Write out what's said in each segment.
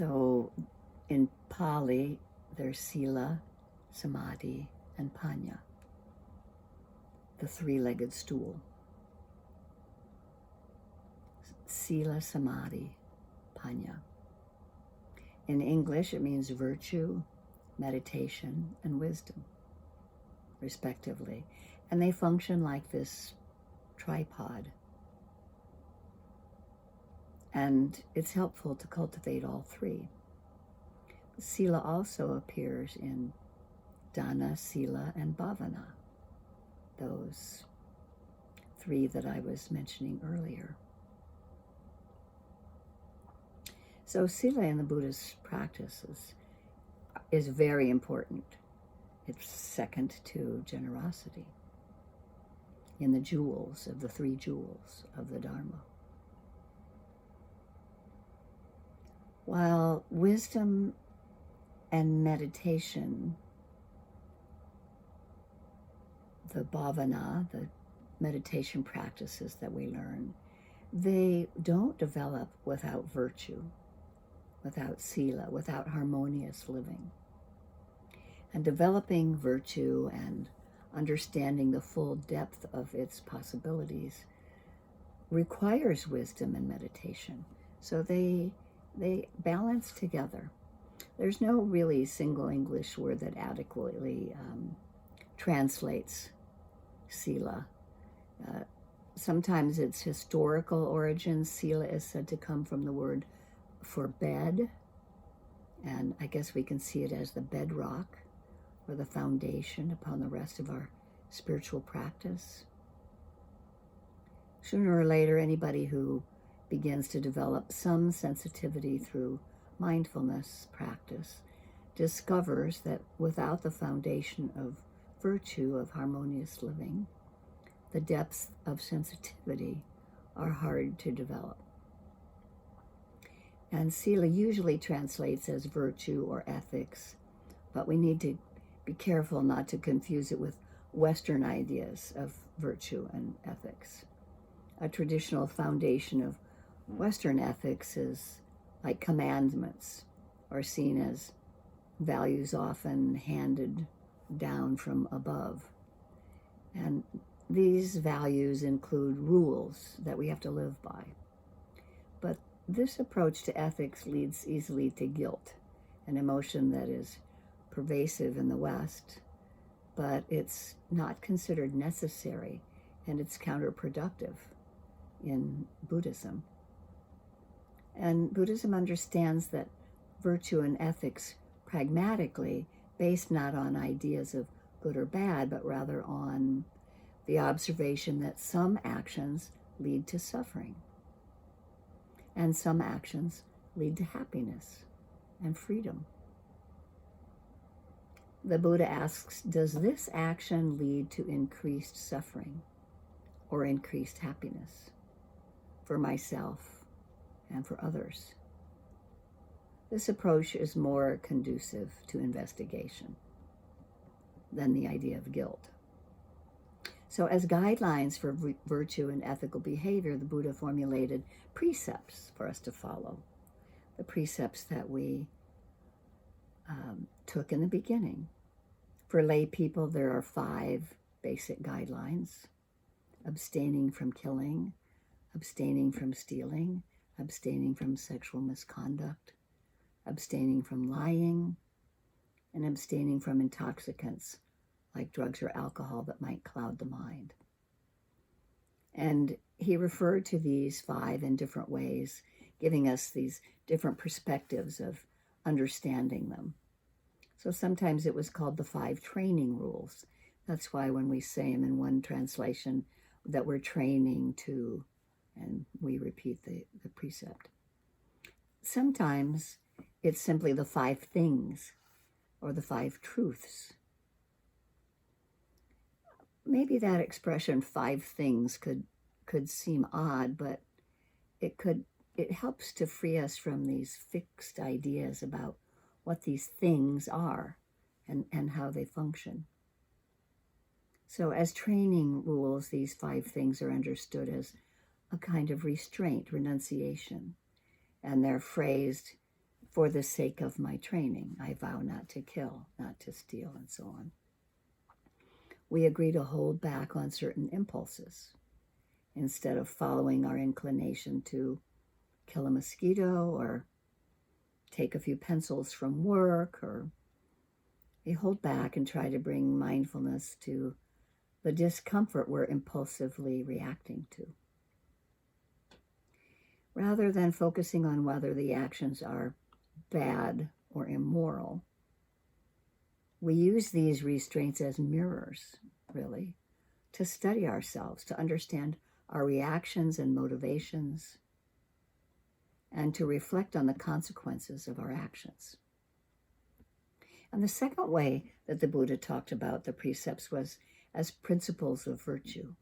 So in Pali, there's Sila, Samadhi, and Pañña, the three-legged stool. Sila, Samadhi, Pañña. In English, it means virtue, meditation, and wisdom, respectively. And they function like this tripod. And it's helpful to cultivate all three. Sila also appears in Dana, Sila, and Bhavana, those three that I was mentioning earlier. So Sila in the Buddhist practices is very important. It's second to generosity in the jewels of the three jewels of the Dharma. While wisdom and meditation, the bhavana, the meditation practices that we learn, they don't develop without virtue, without sila, without harmonious living. And developing virtue and understanding the full depth of its possibilities requires wisdom and meditation. So they balance together. There's no really single English word that adequately translates Sila. Sometimes its historical origins, Sila is said to come from the word for bed, and I guess we can see it as the bedrock or the foundation upon the rest of our spiritual practice. Sooner or later, anybody who begins to develop some sensitivity through mindfulness practice discovers that without the foundation of virtue, of harmonious living, the depths of sensitivity are hard to develop. And Sila usually translates as virtue or ethics, but we need to be careful not to confuse it with Western ideas of virtue and ethics. A traditional foundation of Western ethics is like commandments, are seen as values often handed down from above. And these values include rules that we have to live by. But this approach to ethics leads easily to guilt, an emotion that is pervasive in the West, but it's not considered necessary, and it's counterproductive in Buddhism. And Buddhism understands that virtue and ethics pragmatically, based not on ideas of good or bad, but rather on the observation that some actions lead to suffering, and some actions lead to happiness and freedom. The Buddha asks, does this action lead to increased suffering or increased happiness for myself and for others? This approach is more conducive to investigation than the idea of guilt. So as guidelines for virtue and ethical behavior, the Buddha formulated precepts for us to follow. The precepts that we took in the beginning. For lay people, there are 5 basic guidelines: abstaining from killing, abstaining from stealing, abstaining from sexual misconduct, abstaining from lying, and abstaining from intoxicants like drugs or alcohol that might cloud the mind. And he referred to these 5 in different ways, giving us these different perspectives of understanding them. So sometimes it was called the 5 training rules. That's why when we say them in one translation that we're training to, and we repeat the precept. Sometimes it's simply the 5 things or the 5 truths. Maybe that expression 5 things could seem odd, but it helps to free us from these fixed ideas about what these things are and how they function. So as training rules, these 5 things are understood as a kind of restraint, renunciation, and they're phrased For the sake of my training, I vow not to kill, not to steal, and so on. We agree to hold back on certain impulses instead of following our inclination to kill a mosquito or take a few pencils from work, or we hold back and try to bring mindfulness to the discomfort we're impulsively reacting to. Rather than focusing on whether the actions are bad or immoral, we use these restraints as mirrors, really, to study ourselves, to understand our reactions and motivations, and to reflect on the consequences of our actions. And the second way that the Buddha talked about the precepts was as principles of virtue.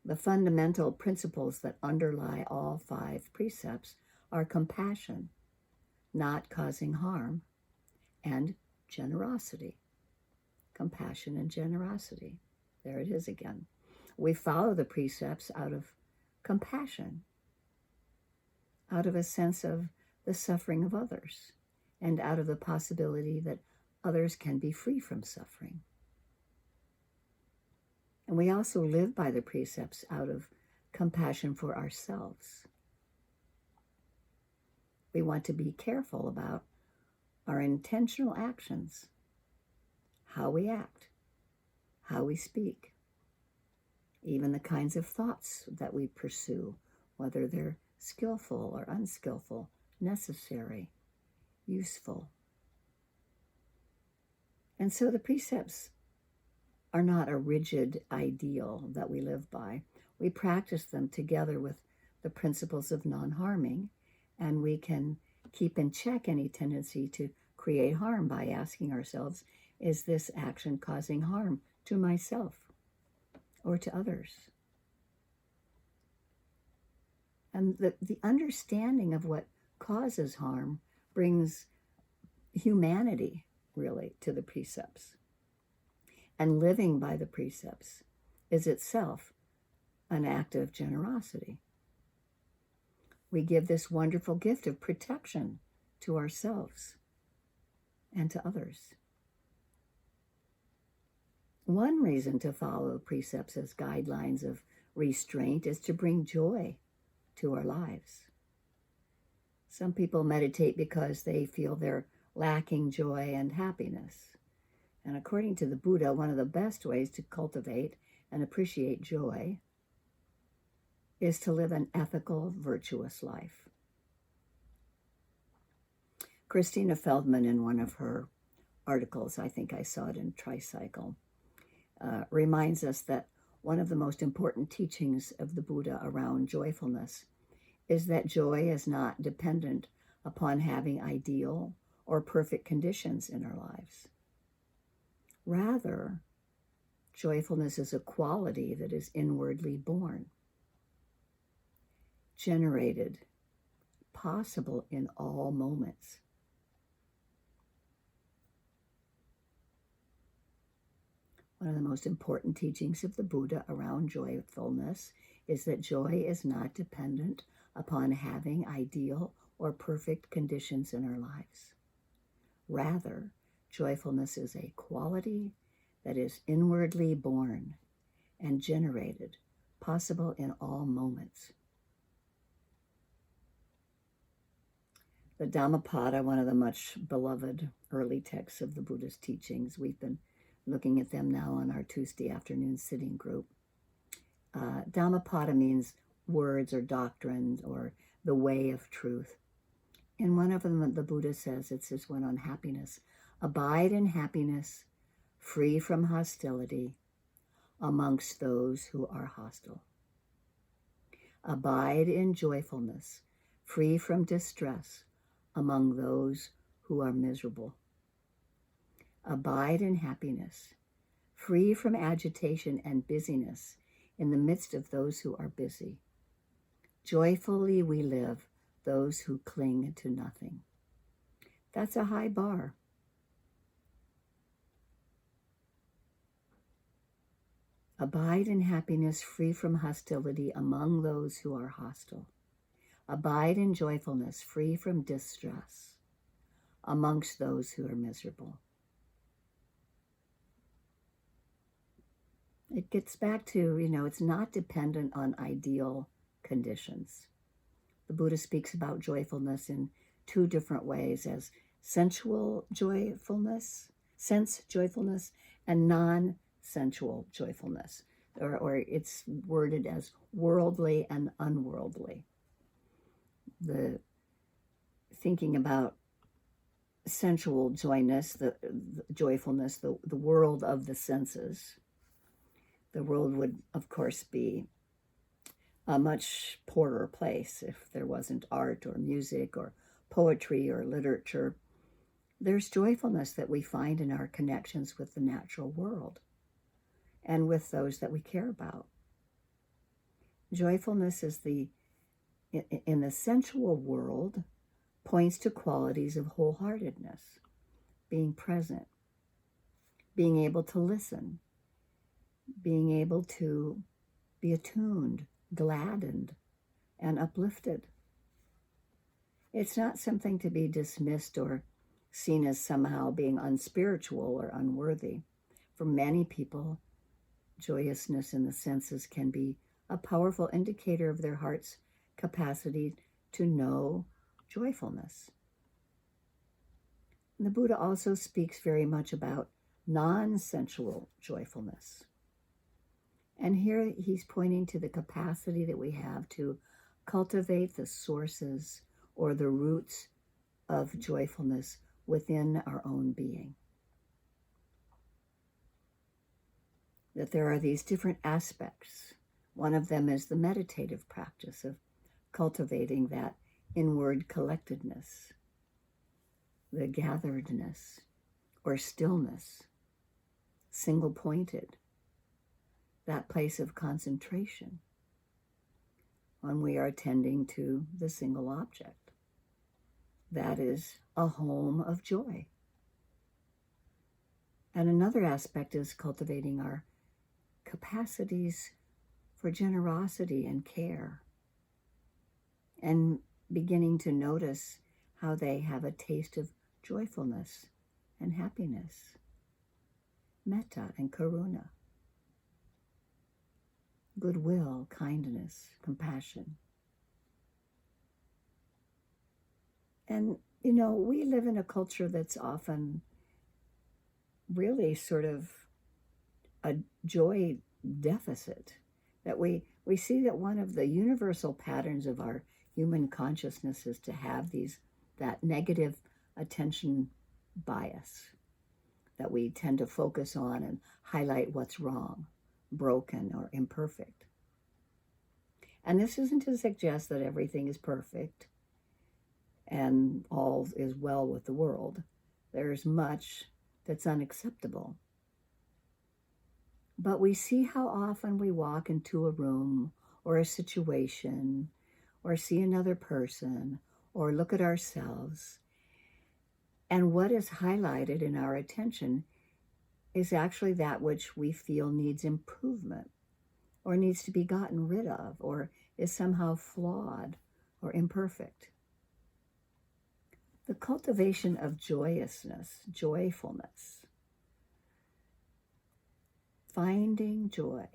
The fundamental principles that underlie all 5 precepts are compassion, not causing harm, and generosity. Compassion and generosity. There it is again. We follow the precepts out of compassion, out of a sense of the suffering of others, and out of the possibility that others can be free from suffering. And we also live by the precepts out of compassion for ourselves. We want to be careful about our intentional actions, how we act, how we speak, even the kinds of thoughts that we pursue, whether they're skillful or unskillful, necessary, useful. And so the precepts are not a rigid ideal that we live by. We practice them together with the principles of non-harming, and we can keep in check any tendency to create harm by asking ourselves, is this action causing harm to myself or to others? And the understanding of what causes harm brings humanity, really, to the precepts. And living by the precepts is itself an act of generosity. We give this wonderful gift of protection to ourselves and to others. One reason to follow precepts as guidelines of restraint is to bring joy to our lives. Some people meditate because they feel they're lacking joy and happiness. And according to the Buddha, one of the best ways to cultivate and appreciate joy is to live an ethical, virtuous life. Christina Feldman, in one of her articles, I think I saw it in Tricycle, reminds us that one of the most important teachings of the Buddha around joyfulness is that joy is not dependent upon having ideal or perfect conditions in our lives. Rather, joyfulness is a quality that is inwardly born, generated, possible in all moments. One of the most important teachings of the Buddha around joyfulness is that joy is not dependent upon having ideal or perfect conditions in our lives. Rather, joyfulness is a quality that is inwardly born and generated, possible in all moments. The Dhammapada, one of the much beloved early texts of the Buddhist teachings, we've been looking at them now on our Tuesday afternoon sitting group. Dhammapada means words or doctrines or the way of truth. In one of them, the Buddha says, it's this one on happiness, abide in happiness, free from hostility, amongst those who are hostile. Abide in joyfulness, free from distress, among those who are miserable. Abide in happiness, free from agitation and busyness in the midst of those who are busy. Joyfully we live, those who cling to nothing. That's a high bar. Abide in happiness, free from hostility among those who are hostile. Abide in joyfulness, free from distress, amongst those who are miserable. It gets back to, it's not dependent on ideal conditions. The Buddha speaks about joyfulness in two different ways, as sensual joyfulness, sense joyfulness, and non-sensual joyfulness, or it's worded as worldly and unworldly. The thinking about sensual joyness, the joyfulness, the world of the senses. The world would, of course, be a much poorer place if there wasn't art or music or poetry or literature. There's joyfulness that we find in our connections with the natural world and with those that we care about. Joyfulness is in the sensual world, points to qualities of wholeheartedness, being present, being able to listen, being able to be attuned, gladdened, and uplifted. It's not something to be dismissed or seen as somehow being unspiritual or unworthy. For many people, joyousness in the senses can be a powerful indicator of their heart's capacity to know joyfulness. And the Buddha also speaks very much about non-sensual joyfulness. And here he's pointing to the capacity that we have to cultivate the sources or the roots of joyfulness within our own being. That there are these different aspects. One of them is the meditative practice of cultivating that inward collectedness, the gatheredness or stillness, single-pointed, that place of concentration when we are attending to the single object. That is a home of joy. And another aspect is cultivating our capacities for generosity and care, and beginning to notice how they have a taste of joyfulness and happiness, metta and karuna, goodwill, kindness, compassion. And, we live in a culture that's often really sort of a joy deficit, that we see that one of the universal patterns of our human consciousness is to have that negative attention bias, that we tend to focus on and highlight what's wrong, broken, or imperfect. And this isn't to suggest that everything is perfect and all is well with the world. There's much that's unacceptable. But we see how often we walk into a room or a situation or see another person or look at ourselves, and what is highlighted in our attention is actually that which we feel needs improvement or needs to be gotten rid of or is somehow flawed or imperfect. The cultivation of joyousness, joyfulness, finding joy,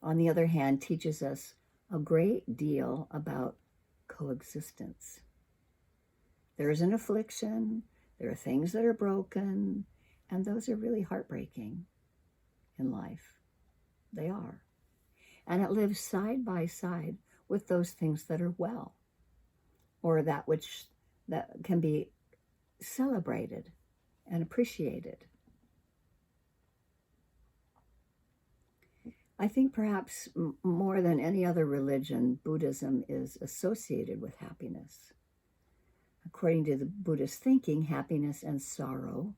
on the other hand, teaches us a great deal about coexistence. There is an affliction, there are things that are broken, and those are really heartbreaking in life. They are. And it lives side by side with those things that are well, or that can be celebrated and appreciated. I think perhaps more than any other religion, Buddhism is associated with happiness. According to the Buddhist thinking, happiness and sorrow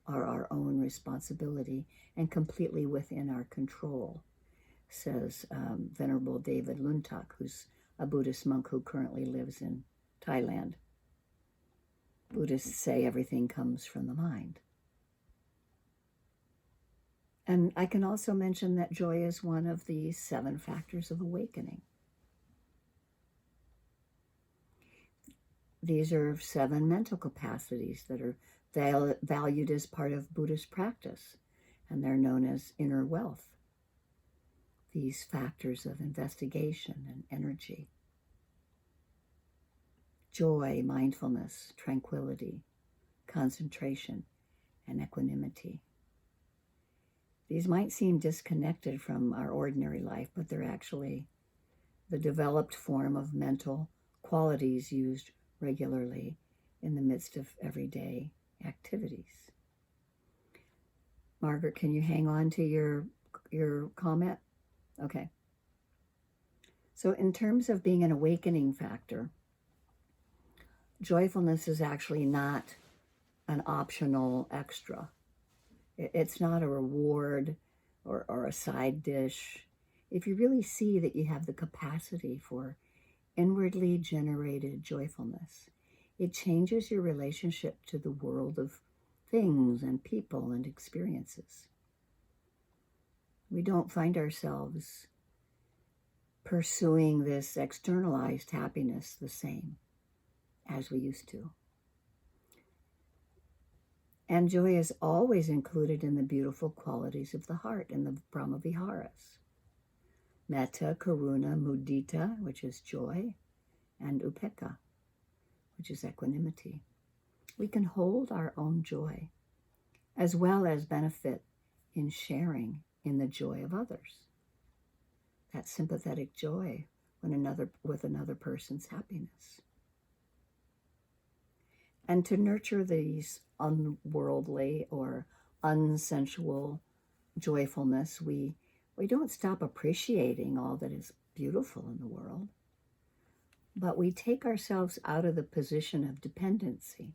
are our own responsibility and completely within our control, says Venerable David Luntak, who's a Buddhist monk who currently lives in Thailand. Buddhists say everything comes from the mind. And I can also mention that joy is one of the 7 factors of awakening. these are 7 mental capacities that are valued as part of Buddhist practice, and they're known as inner wealth. These factors of investigation and energy. Joy, mindfulness, tranquility, concentration, and equanimity. These might seem disconnected from our ordinary life, but they're actually the developed form of mental qualities used regularly in the midst of everyday activities. Margaret, can you hang on to your comment? Okay. So in terms of being an awakening factor, joyfulness is actually not an optional extra. It's not a reward or a side dish. If you really see that you have the capacity for inwardly generated joyfulness, it changes your relationship to the world of things and people and experiences. We don't find ourselves pursuing this externalized happiness the same as we used to. And joy is always included in the beautiful qualities of the heart in the Brahmaviharas. Metta, Karuna, Mudita, which is joy, and Upekkha, which is equanimity. We can hold our own joy as well as benefit in sharing in the joy of others. That sympathetic joy with another person's happiness. And to nurture these unworldly or unsensual joyfulness, we don't stop appreciating all that is beautiful in the world, but we take ourselves out of the position of dependency.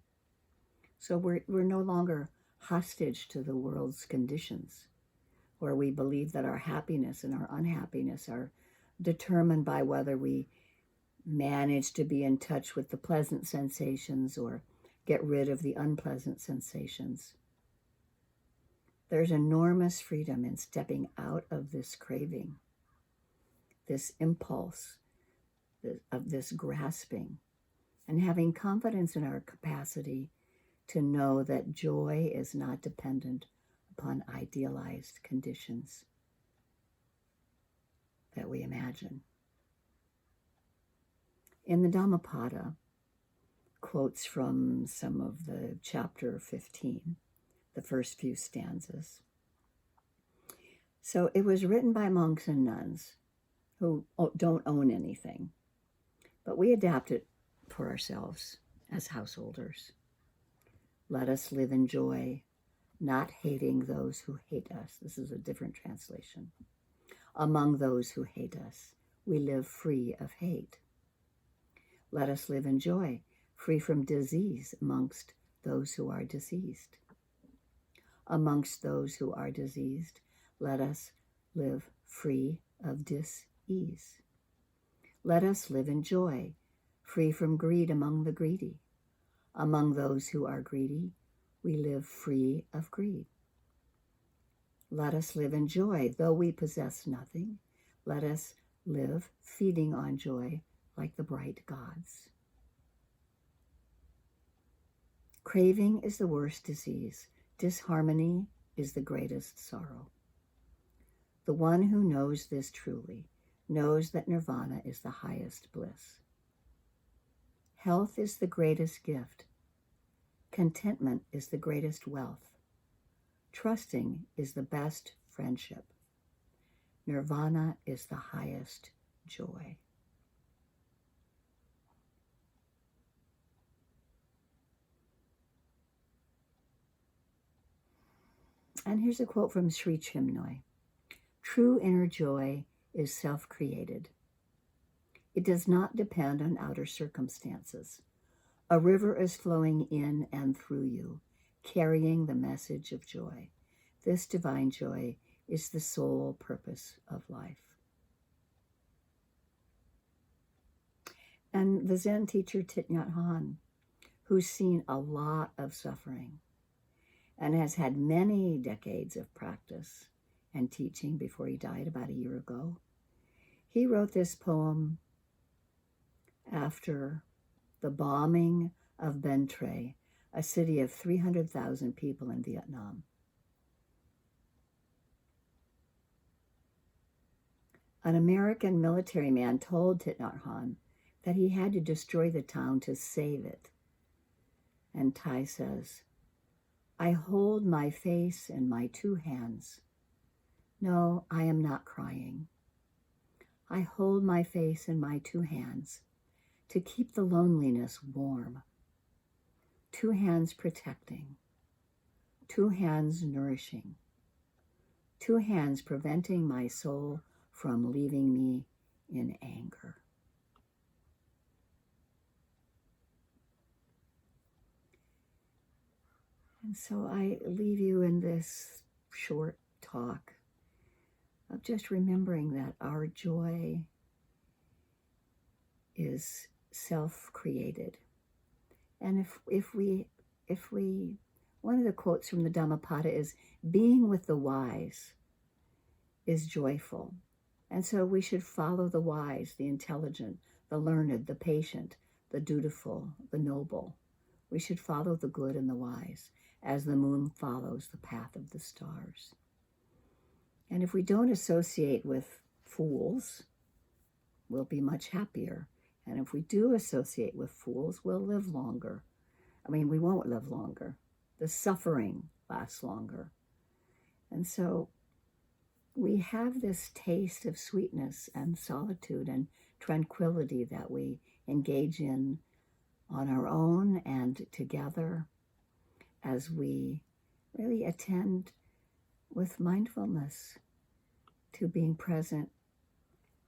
So we're no longer hostage to the world's conditions, where we believe that our happiness and our unhappiness are determined by whether we manage to be in touch with the pleasant sensations or get rid of the unpleasant sensations. There's enormous freedom in stepping out of this craving, this impulse of this grasping, and having confidence in our capacity to know that joy is not dependent upon idealized conditions that we imagine. In the Dhammapada, quotes from some of the chapter 15, the first few stanzas. So it was written by monks and nuns who don't own anything, but we adapt it for ourselves as householders. Let us live in joy, not hating those who hate us. This is a different translation. Among those who hate us, we live free of hate. Let us live in joy, free from disease amongst those who are diseased. Amongst those who are diseased, let us live free of dis-ease. Let us live in joy, free from greed among the greedy. Among those who are greedy, we live free of greed. Let us live in joy, though we possess nothing. Let us live feeding on joy like the bright gods. Craving is the worst disease. Disharmony is the greatest sorrow. The one who knows this truly knows that nirvana is the highest bliss. Health is the greatest gift. Contentment is the greatest wealth. Trusting is the best friendship. Nirvana is the highest joy. And here's a quote from Sri Chinmoy. True inner joy is self-created. It does not depend on outer circumstances. A river is flowing in and through you, carrying the message of joy. This divine joy is the sole purpose of life. And the Zen teacher Thich Nhat Hanh, who's seen a lot of suffering and has had many decades of practice and teaching before he died about a year ago, he wrote this poem after the bombing of Bến Tre, a city of 300,000 people in Vietnam. An American military man told Thich Nhat Hanh that he had to destroy the town to save it. And Thai says, "I hold my face in my two hands. No, I am not crying. I hold my face in my two hands to keep the loneliness warm. Two hands protecting, two hands nourishing, two hands preventing my soul from leaving me in anger." And so I leave you in this short talk of just remembering that our joy is self-created. And if we, one of the quotes from the Dhammapada is, being with the wise is joyful. And so we should follow the wise, the intelligent, the learned, the patient, the dutiful, the noble. We should follow the good and the wise as the moon follows the path of the stars. And if we don't associate with fools, we'll be much happier. And if we do associate with fools, we'll live longer. I mean, we won't live longer. The suffering lasts longer. And so we have this taste of sweetness and solitude and tranquility that we engage in on our own and together as we really attend with mindfulness to being present,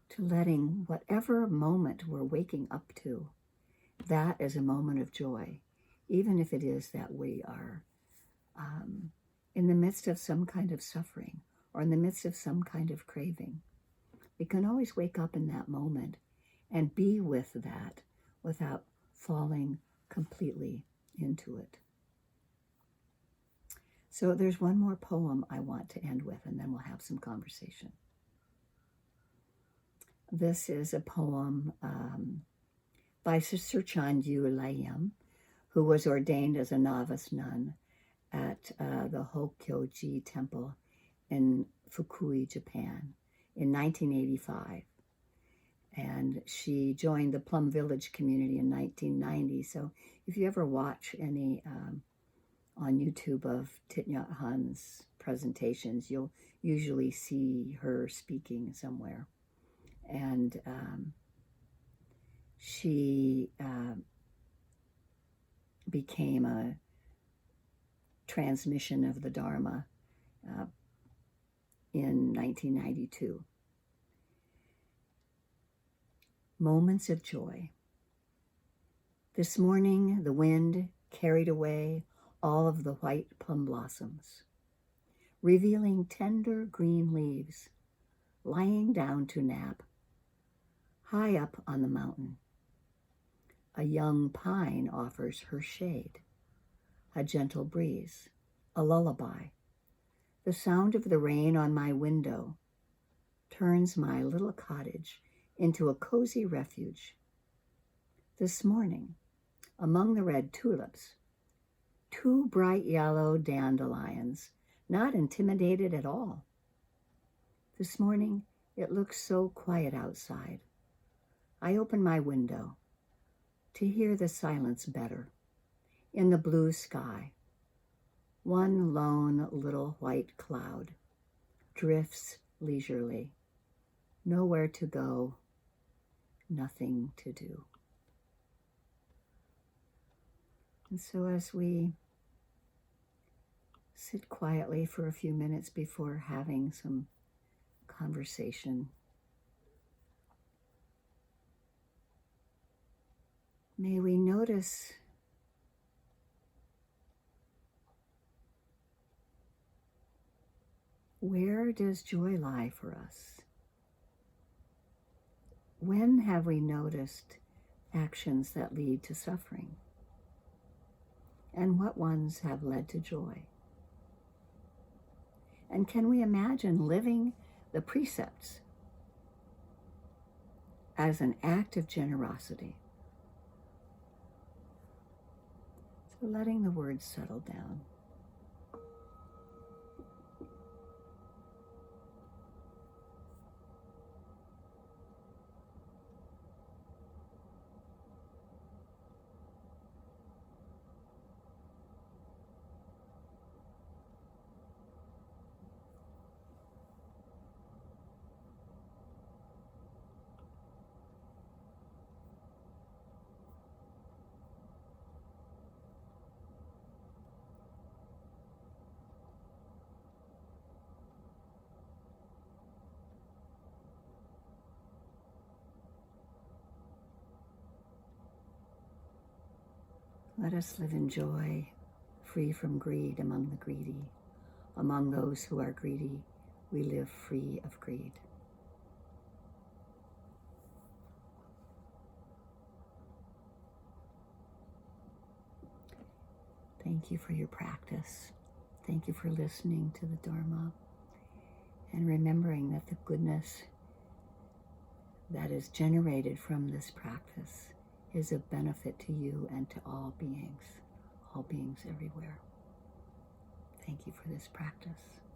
to letting whatever moment we're waking up to, that is a moment of joy, even if it is that we are in the midst of some kind of suffering or in the midst of some kind of craving. We can always wake up in that moment and be with that without falling completely into it. So there's one more poem I want to end with, and then we'll have some conversation. This is a poem by Sister Chanyu Layam, who was ordained as a novice nun at the Hokkyoji Temple in Fukui, Japan, in 1985. And she joined the Plum Village community in 1990. So if you ever watch any on YouTube of Thich Nhat Hanh's presentations, you'll usually see her speaking somewhere. And she became a transmission of the Dharma in 1992. Moments of joy. This morning, the wind carried away all of the white plum blossoms, revealing tender green leaves lying down to nap high up on the mountain. A young pine offers her shade, a gentle breeze, a lullaby. The sound of the rain on my window turns my little cottage into a cozy refuge. This morning, among the red tulips, two bright yellow dandelions, not intimidated at all. This morning, it looks so quiet outside. I open my window to hear the silence better. In the blue sky, one lone little white cloud drifts leisurely, nowhere to go, nothing to do. And so as we sit quietly for a few minutes before having some conversation, may we notice where does joy lie for us? When have we noticed actions that lead to suffering? And what ones have led to joy? And can we imagine living the precepts as an act of generosity? So letting the words settle down. Let us live in joy, free from greed among the greedy. Among those who are greedy, we live free of greed. Thank you for your practice. Thank you for listening to the Dharma and remembering that the goodness that is generated from this practice is a benefit to you and to all beings everywhere. Thank you for this practice.